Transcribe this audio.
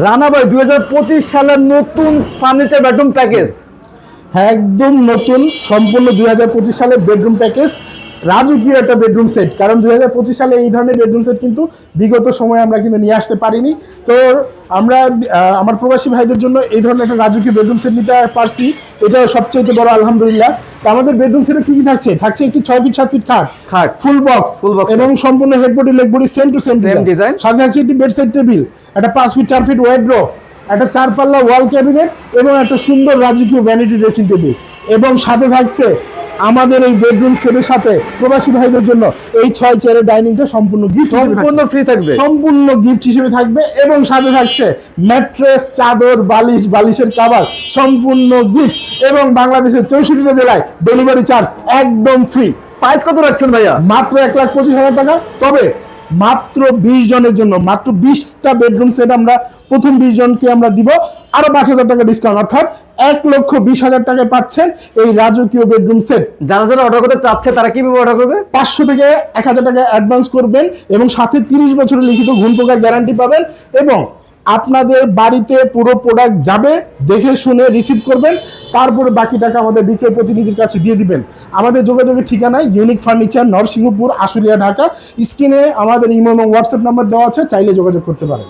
রানা ভাই 2025 সালের নতুন ফার্নিচার বেডরুম প্যাকেজ। হ্যাঁ, একদম নতুন সম্পূর্ণ 2025 সালের বেডরুম প্যাকেজ, রাজকীয় একটা বেডরুম সেট। কারণ 2025 সালে এই ধরনের বেডরুম সেট কিন্তু বিগত সময়ে আমরা কিন্তু নিয়ে আসতে পারিনি। তো আমরা আমার প্রবাসী ভাইদের জন্য এই ধরনের একটা রাজকীয় বেডরুম সেট নিতে পারছি, এটা সবচেয়ে বড় আলহামদুলিল্লাহ। তো আমাদের বেডরুম সেটে কি কি থাকছে? থাকছে একটি 6 ফিট 7 ফিট খাট ফুল বক্স এবং সম্পূর্ণ head body leg body same to same design. সাথে থাকছে একটি বেড সাইড টেবিল, একটা 5 ফিট 4 ফিট ওয়ার্ডরোব, একটা 4 পাল্লা ওয়াল ক্যাবিনেট এবং একটা সুন্দর রাজকীয় ভ্যানিটি ড্রেসিং টেবিল। এবং সাথে থাকছে আমাদের এই বেডরুম সেটের সাথে প্রবাসী ভাইদের জন্য এই 6 চেয়ারের ডাইনিংটা সম্পূর্ণ গিফট সম্পূর্ণ ফ্রি থাকবে, সম্পূর্ণ গিফট হিসেবে থাকবে। এবং সাথে থাকছে ম্যাট্রেস, চাদর, বালিশের কভার সম্পূর্ণ গিফট। এবং বাংলাদেশের 64টা জেলায় ডেলিভারি চার্জ একদম ফ্রি। প্রাইস কত রাখছেন ভাইয়া? মাত্র 1,25,000 টাকা। তবে মাত্র 20 জনের জন্য মাত্র 20টা বেডরুম সেট আমরা প্রথম 20 জনকে আমরা দিব আরো 5,000 টাকা ডিসকাউন্ট, অর্থাৎ 1,20,000 টাকায় পাচ্ছেন এই রাজকীয় বেডরুম সেট। যারা যারা অর্ডার করতে চাচ্ছে তারা কিভাবে অর্ডার করবে? 500 থেকে 1,000 টাকা অ্যাডভান্স করবেন এবং সাথে 30 বছরের লিখিত ঘুণ পোকার গ্যারান্টি পাবেন। এবং আপনাদের বাড়িতে পুরো প্রোডাক্ট যাবে, দেখে শুনে রিসিভ করবেন, তারপরে বাকি টাকা আমাদের বিক্রয় প্রতিনিধির কাছে দিয়ে দিবেন। আমাদের যোগাযোগের ঠিকানায় ইউনিক ফার্নিচার, নরসিংহপুর, আশুলিয়া, ঢাকা। স্ক্রিনে আমাদের ইমো এবং হোয়াটসঅ্যাপ নাম্বার দেওয়া আছে, চাইলে যোগাযোগ করতে পারেন।